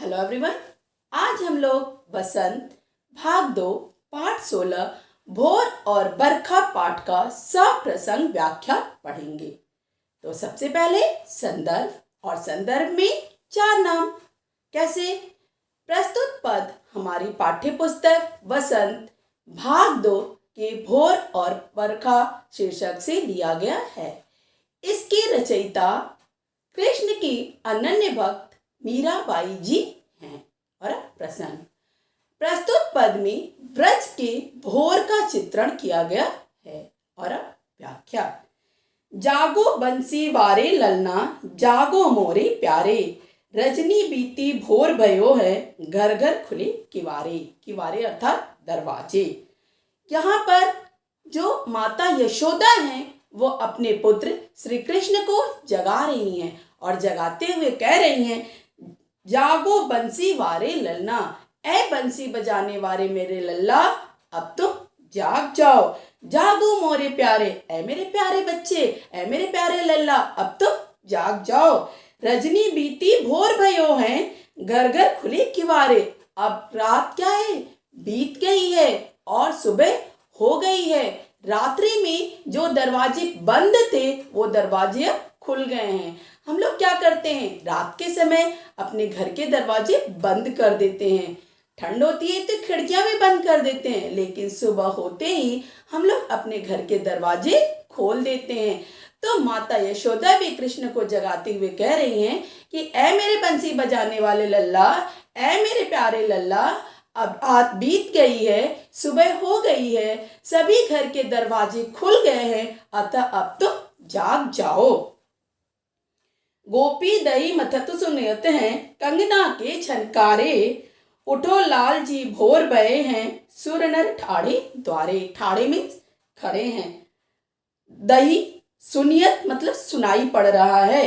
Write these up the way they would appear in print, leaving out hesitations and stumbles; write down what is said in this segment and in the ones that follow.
Hello everyone. आज हम लोग बसंत भाग 2 पाठ 16 भोर और बरखा पाठ का सप्रसंग व्याख्या पढ़ेंगे। तो सबसे पहले संदर्भ और संदर्भ में चार नाम। कैसे? प्रस्तुत पद हमारी पाठ्य पुस्तक बसंत भाग 2 के भोर और बरखा शीर्षक से लिया गया है। इसकी रचयिता कृष्ण की अनन्य भक्त मीराबाई जी हैं। और प्रसंग प्रस्तुत पद में ब्रज के भोर का चित्रण किया गया है। और व्याख्या। जागो बंसी वारे ललना, जागो मोरे प्यारे, रजनी बीती भोर भयो है, घर घर खुले किवारे। किवारे अर्थात दरवाजे। यहाँ पर जो माता यशोदा हैं वो अपने पुत्र श्री कृष्ण को जगा रही हैं और जगाते हुए कह रही हैं, जागो बंसी वारे ललना, ऐ बंसी बजाने वाले मेरे लल्ला, अब तुम जाग जाओ। जागो मोरे प्यारे, ऐ मेरे प्यारे बच्चे, ऐ मेरे प्यारे लल्ला, अब तुम जाग जाओ। रजनी बीती भोर भयो है, घर घर खुले किवारे। अब रात क्या है? बीत गई है और सुबह हो गई है। रात्रि में जो दरवाजे बंद थे वो दरवाजे अब खुल गए हैं। हम लोग क्या करते हैं? रात के समय अपने घर के दरवाजे बंद कर देते हैं। ठंड होती है तो खिड़कियां भी बंद कर देते हैं, लेकिन सुबह होते ही हम लोग अपने घर के दरवाजे खोल देते हैं। तो माता यशोदा भी कृष्ण को जगाते हुए कह रही हैं कि ऐ मेरे बंसी बजाने वाले लल्ला, ऐ मेरे प्यारे लल्ला, अब रात बीत गई है, सुबह हो गई है, सभी घर के दरवाजे खुल गए हैं, अतः अब तो जाग जाओ। गोपी दही मथत सुनयत हैं, कंगना के छनकारे, उठो लाल जी भोर भये हैं, सुर नर ठाड़े द्वारे। ठाड़े में खड़े हैं। दही सुनियत मतलब सुनाई पड़ रहा है।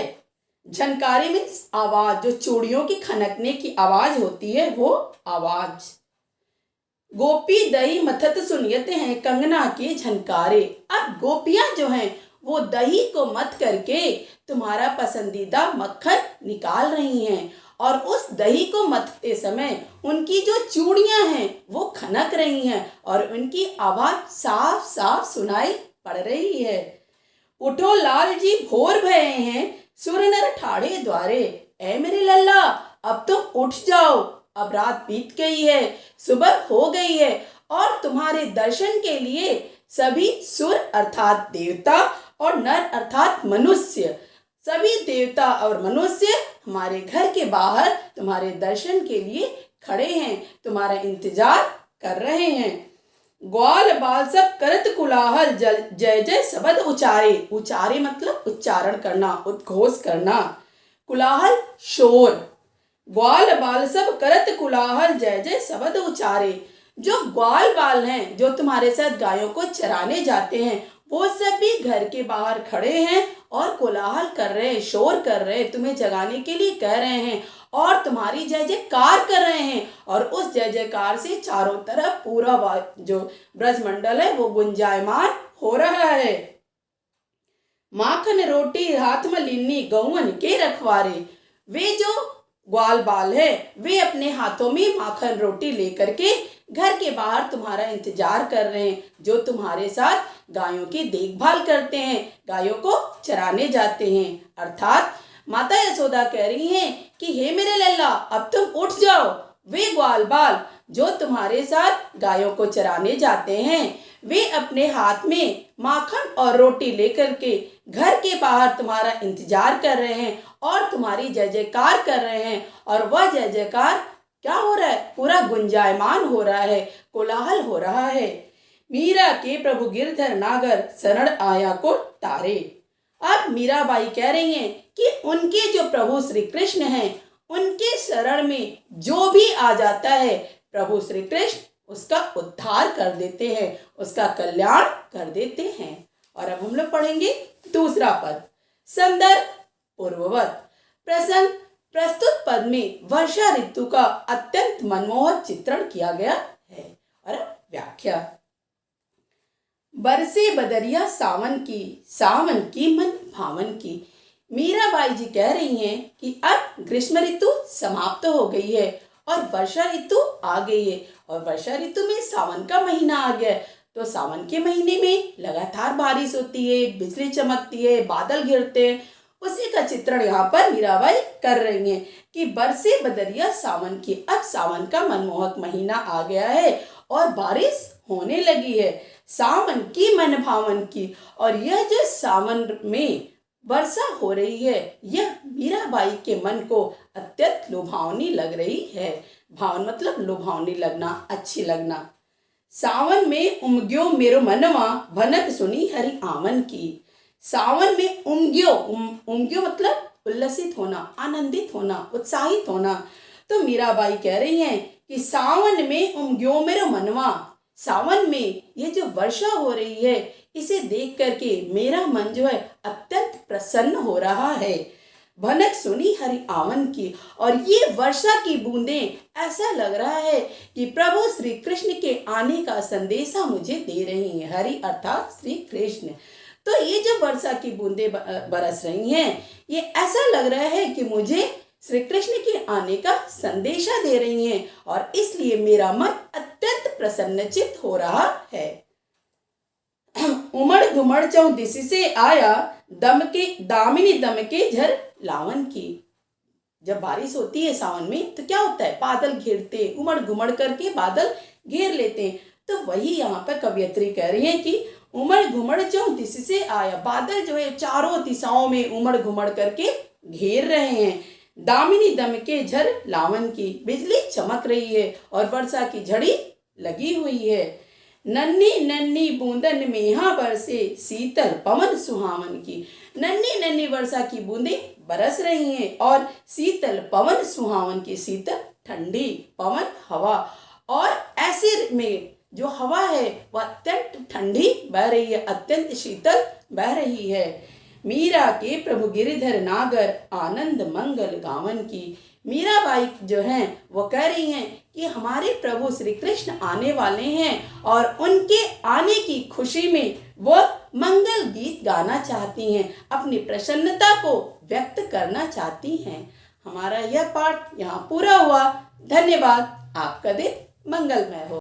झनकारे में आवाज, जो चूड़ियों की खनकने की आवाज होती है वो आवाज। गोपी दही मथत सुनियत हैं, कंगना के झनकारे। अब गोपियां जो हैं वो दही को मथ करके तुम्हारा पसंदीदा मक्खन निकाल रही हैं, और उस दही को मथते समय उनकी जो चूड़ियां हैं वो खनक रही हैं और उनकी आवाज साफ साफ सुनाई पड़ रही है। उठो लाल जी भोर भये हैं, सुर नर ठाड़े द्वारे। ऐ मेरे लल्ला, अब तुम उठ जाओ, अब रात बीत गई है, सुबह हो गई है, और तुम्हारे दर्शन के लिए सभी सुर अर्थात देवता और नर अर्थात मनुष्य, सभी देवता और मनुष्य हमारे घर के बाहर तुम्हारे दर्शन के लिए खड़े हैं, तुम्हारा इंतजार कर रहे हैं। ग्वाल बाल सब करत कुलाहल, जय जय शब्द उचारे। उचारे मतलब उच्चारण करना, उद्घोष करना। कुलाहल शोर। ग्वाल बाल सब करत कुलाहल, जय जय शब्द उचारे। जो ग्वाल बाल हैं, जो तुम्हारे साथ गायों को चराने जाते हैं, वो सब भी घर के बाहर खड़े हैं और कोलाहल कर रहे हैं, शोर कर रहे हैं, तुम्हें जगाने के लिए कह रहे हैं और तुम्हारी जय जयकार कर रहे हैं। और उस जय जयकार से चारों तरफ पूरा जो ब्रजमंडल है वो गुंजायमान हो रहा है। माखन रोटी हाथ में लिन्नी, गौवन के रखवारे। वे जो ग्वाल बाल है वे अपने हाथों में माखन रोटी लेकर के घर के बाहर तुम्हारा इंतजार कर रहे हैं, जो तुम्हारे साथ गायों की देखभाल करते हैं, गायों को चराने जाते हैं। अर्थात माता यशोदा कह रही हैं कि हे मेरे लल्ला, अब तुम उठ जाओ। वे ग्वाल बाल जो तुम्हारे साथ गायों को चराने जाते हैं, वे अपने हाथ में माखन और रोटी लेकर के घर के बाहर तुम्हारा इंतजार कर रहे हैं और तुम्हारी जय जयकार कर रहे हैं। और वह जय जयकार क्या हो रहा है? पूरा गुंजायमान हो रहा है, कोलाहल हो रहा है। मीरा के प्रभु गिरधर नागर, शरण आया को तारे। अब मीराबाई कह रही हैं कि उनके जो प्रभु श्री कृष्ण हैं, उनके शरण में जो भी आ जाता है, प्रभु श्री कृष्ण उसका उद्धार कर देते हैं, उसका कल्याण कर देते हैं। और अब हम लोग पढ़ेंगे दूसरा पद। संदर्भ पूर्ववत। प्रसंग प्रस्तुत पद में वर्षा ऋतु का अत्यंत मनमोहक चित्रण किया गया है। और व्याख्या। बरसे बदरिया सावन की, सावन की मन भावन की, मीराबाई जी कह रही हैं कि अब ग्रीष्म ऋतु समाप्त हो गई है और वर्षा ऋतु आ गई है और वर्षा ऋतु में सावन का महीना आ गया है। तो सावन के महीने में लगातार बारिश होती है, बिजली चमकती है, बादल घिरते हैं। उसी का चित्रण यहाँ पर मीराबाई कर रही हैं कि बरसे बदरिया सावन की। अब सावन का मनमोहक महीना आ गया है और बारिश होने लगी है, सावन की मन भावन की। और यह जो सावन में वर्षा हो रही है, यह मीराबाई के मन को अत्यंत लुभावनी लग रही है। भावन मतलब लुभावनी लगना, अच्छी लगना। सावन में उमग्यो मेरो मनवा, भनक सुनी हरि आवन की। सावन में उमग्यो मतलब उल्लसित होना, आनंदित होना, उत्साहित होना। तो मीराबाई कह रही हैं कि सावन में उमग्यो मेरो मनवा, सावन में ये जो वर्षा हो रही है, इसे देख करके मेरा मन जो है अत्यंत प्रसन्न हो रहा है। भनक सुनी हरि आवन की, और ये वर्षा की बूंदें ऐसा लग रहा है कि प्रभु श्री कृष्ण के आने का संदेशा मुझे दे रही हैं। हरि अर्थात श्री कृष्ण। तो ये जो वर्षा की बूंदें बरस रही हैं, ये ऐसा लग रहा है कि मुझे श्री कृष्ण के आने का संदेशा दे रही हैं और इसलिए मेरा मन अत्यंत प्रसन्नचित्त हो रहा है। उमड़ घुमड़ चौ दिशि से आया, दामिनी दमके झर लावन की। जब बारिश होती है सावन में तो क्या होता है, बादल घेरते, उमड़ घुमड़ करके बादल घेर लेते हैं। तो वही यहाँ पर कवयित्री कह रही है कि उमड़ घुमड़ चौ दिशि से आया, बादल जो है चारों दिशाओं में उमड़ घुमड़ करके घेर रहे हैं। दामिनी दमके झर लावन की, बिजली चमक रही है और वर्षा की झड़ी लगी हुई है। नन्ही नन्ही बूंदन मेहा बरसे, शीतल पवन सुहावन की। नन्ही नन्ही वर्षा की बूंदें बरस रही हैं और शीतल पवन सुहावन की, शीतल ठंडी पवन हवा, और ऐसे में जो हवा है वह अत्यंत ठंडी बह रही है, अत्यंत शीतल बह रही है। मीरा के प्रभु गिरिधर नागर, आनंद मंगल गावन की। मीराबाई जो हैं वो कह रही हैं कि हमारे प्रभु श्री कृष्ण आने वाले हैं और उनके आने की खुशी में वो मंगल गीत गाना चाहती हैं, अपनी प्रसन्नता को व्यक्त करना चाहती हैं। हमारा यह पाठ यहाँ पूरा हुआ। धन्यवाद। आपका दिन मंगलमय हो।